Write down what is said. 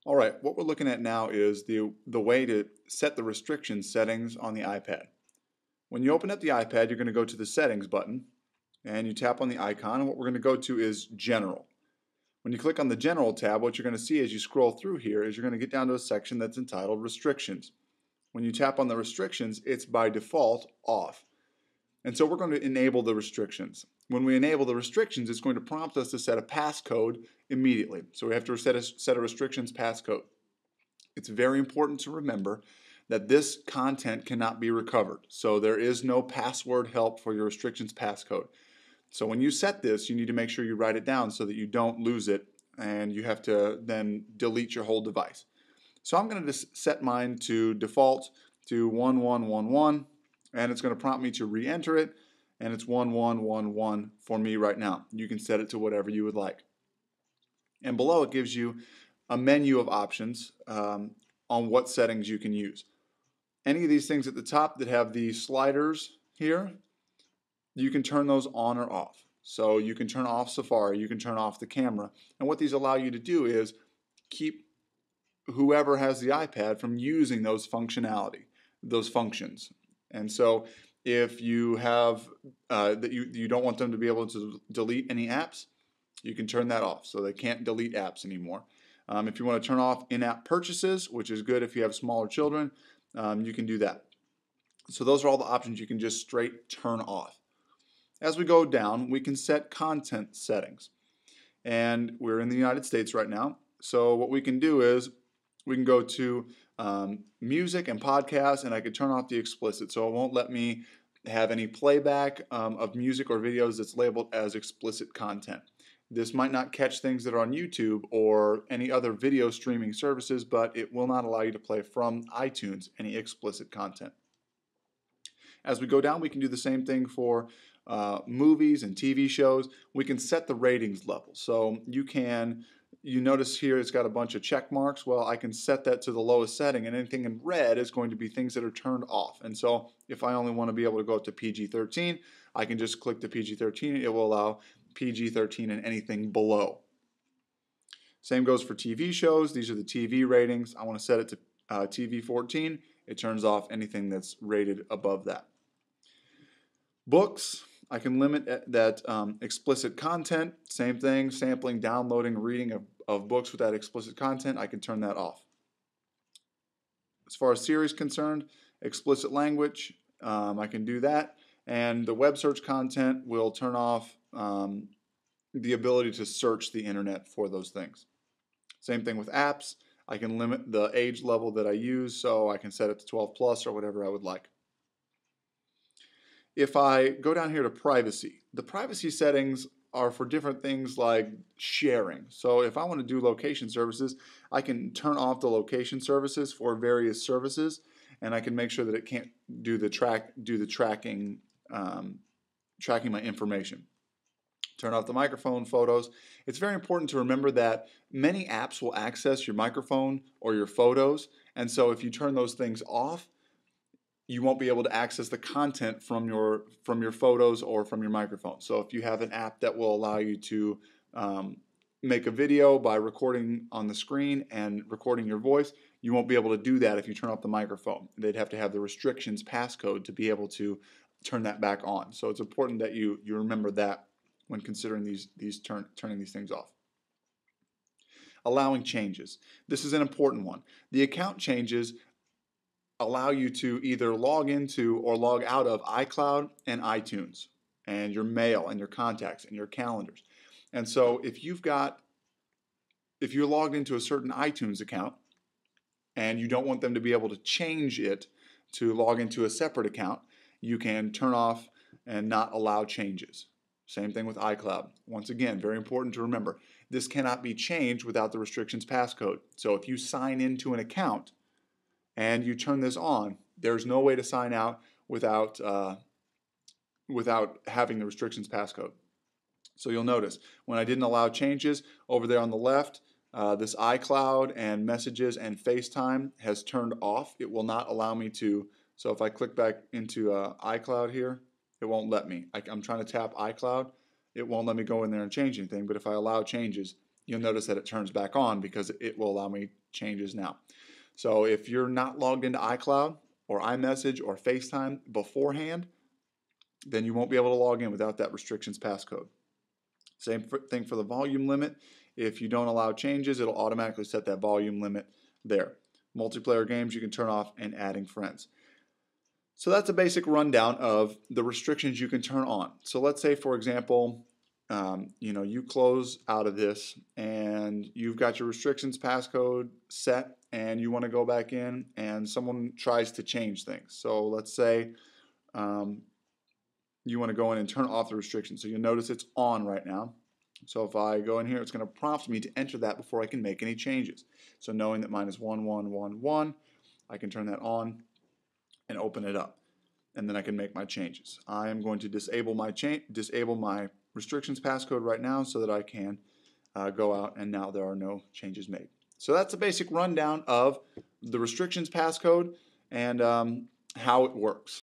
All right, what we're looking at now is the way to set the restriction settings on the iPad. When you open up the iPad, you're going to go to the Settings button, and you tap on the icon, and what we're going to go to is General. When you click on the General tab, what you're going to see as you scroll through here is you're going to get down to a section that's entitled Restrictions. When you tap on the restrictions, it's by default off. And so we're going to enable the restrictions. When we enable the restrictions, it's going to prompt us to set a passcode immediately. So we have to set a restrictions passcode. It's very important to remember that this content cannot be recovered. So there is no password help for your restrictions passcode. So when you set this, you need to make sure you write it down so that you don't lose it and you have to then delete your whole device. So I'm going to set mine to default to 1111, and it's going to prompt me to re-enter it, and it's 1111 for me right now. You can set it to whatever you would like. And below it gives you a menu of options on what settings you can use. Any of these things at the top that have the sliders here, you can turn those on or off. So you can turn off Safari, you can turn off the camera, and what these allow you to do is keep whoever has the iPad from using those functions. And so if you have that you don't want them to be able to delete any apps, you can turn that off so they can't delete apps anymore. If you want to turn off in-app purchases, which is good if you have smaller children, you can do that. So those are all the options you can just straight turn off. As we go down, we can set content settings. And we're in the United States right now, so what we can do is we can go to music and podcasts, and I could turn off the explicit, so it won't let me have any playback of music or videos that's labeled as explicit content. This might not catch things that are on YouTube or any other video streaming services, but it will not allow you to play from iTunes any explicit content. As we go down, we can do the same thing for movies and TV shows. We can set the ratings level. So you notice here it's got a bunch of check marks. Well, I can set that to the lowest setting, and anything in red is going to be things that are turned off. And so if I only want to be able to go up to PG-13, I can just click the PG-13. It will allow PG-13 and anything below. Same goes for TV shows. These are the TV ratings. I want to set it to TV-14. It turns off anything that's rated above that. Books, I can limit that explicit content. Same thing, sampling, downloading, reading of books with that explicit content, I can turn that off. As far as Siri is concerned, explicit language, I can do that. And the web search content will turn off the ability to search the internet for those things. Same thing with apps. I can limit the age level that I use, so I can set it to 12 plus or whatever I would like. If I go down here to privacy, the privacy settings are for different things like sharing. So if I want to do location services, I can turn off the location services for various services, and I can make sure that it can't do the tracking my information. Turn off the microphone photos. It's very important to remember that many apps will access your microphone or your photos, and so if you turn those things off, you won't be able to access the content from your photos or from your microphone. So if you have an app that will allow you to make a video by recording on the screen and recording your voice, you won't be able to do that if you turn off the microphone. They'd have to have the restrictions passcode to be able to turn that back on. So it's important that you remember that when considering turning these things off. Allowing changes. This is an important one. The account changes allow you to either log into or log out of iCloud and iTunes and your mail and your contacts and your calendars. And so if you're logged into a certain iTunes account and you don't want them to be able to change it to log into a separate account, you can turn off and not allow changes. Same thing with iCloud. Once again, very important to remember, this cannot be changed without the restrictions passcode. So if you sign into an account and you turn this on, there's no way to sign out without having the restrictions passcode. So you'll notice when I didn't allow changes over there on the left, this iCloud and messages and FaceTime has turned off. It will not allow me to. So if I click back into iCloud here, it won't let me. I'm trying to tap iCloud. It won't let me go in there and change anything. But if I allow changes, you'll notice that it turns back on because it will allow me changes now. So if you're not logged into iCloud or iMessage or FaceTime beforehand, then you won't be able to log in without that restrictions passcode. Same thing for the volume limit. If you don't allow changes, it'll automatically set that volume limit there. Multiplayer games you can turn off and adding friends. So that's a basic rundown of the restrictions you can turn on. So let's say, for example, you close out of this and you've got your restrictions passcode set and you want to go back in and someone tries to change things. So let's say you want to go in and turn off the restrictions. So you'll notice it's on right now. So if I go in here, it's going to prompt me to enter that before I can make any changes. So knowing that mine is 1111, I can turn that on and open it up. And then I can make my changes. I am going to disable my restrictions passcode right now so that I can go out and now there are no changes made. So that's a basic rundown of the restrictions passcode and how it works.